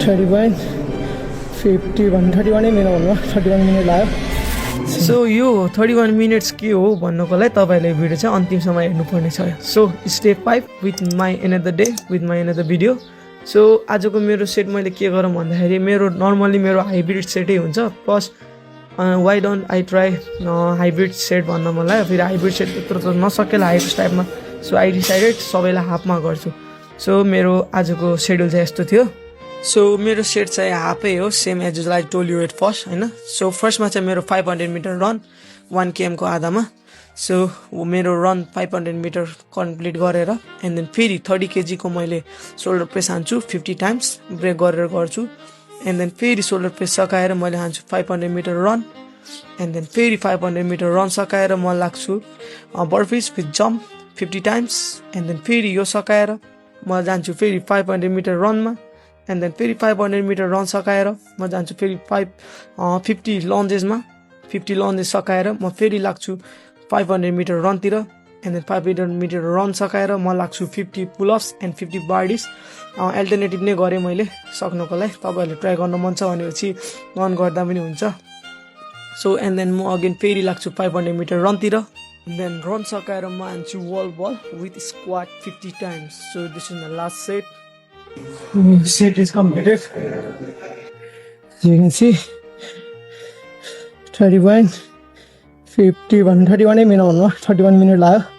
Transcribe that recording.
31 51 31 minute 31 minute लाग्यो so यो 31 minutes के हो भन्नको लागि तपाईँले भिडियो चाहिँ अन्तिमसम्म हेर्नुपर्ने छ so step 5 with my another day with my another video so आजको मेरो सेट मैले के गरौँ भन्दाखेरि मेरो नर्मली मेरो हाइब्रिड सेटै हुन्छ plus why don't I try hybrid set भन्न मलाई फेरि हाइब्रिड सेट त्यत्रो त नसकेला हाइब्रिड टाइपमा सो आई डिसाइडेड सबैलाई हाफमा गर्छु सो मेरो आजको सेड्युल चाहिँ यस्तो थियो सो मेरो सेट चाहिँ हाफै हो same as I told you at first होइन सो फर्स्टमा चाहिँ मेरो 500 मिटर रन 1 km को आधामा सो मेरो रन 500 मिटर कम्प्लिट गरेर एन्ड देन फेरि 30 kg को मैले सोल्डर प्रेस हान्छु 50 टाइम्स ब्रेक गरेर गर्छु एन्ड देन फेरि सोल्डर प्रेस सकाएर मैले हान्छु 500 मिटर रन एन्ड देन फेरि 500 मिटर रन सकाएर म लाग्छु burpees with jump 50 times and then फेरि यो सकाएर म जान्छु फेरि 500 मिटर रनमा एन्ड देन फेरि 500 मिटर रन सकाएर म जान्छु फेरि 50 लन्जेसमा 50 लन्जेस सकाएर म फेरि लाग्छु 500 मिटर रनतिर एन्ड देन 500 मिटर रन सकाएर म लाग्छु 50 पुलअप्स एन्ड 50 बार्डिस अल्टरनेटिभ नै गरेँ मैले सक्नको लागि तपाईँहरूले ट्राई गर्न मन छ भनेपछि रन गर्दा पनि हुन्छ सो एन्ड देन म अगेन फेरि लाग्छु 500 मिटर रनतिर एन्ड देन रन सकाएर म हान्छु wall ball with squat 50 times so this is the last set set is completed as you can see 31 51 31 minute 31 minute लाग्यो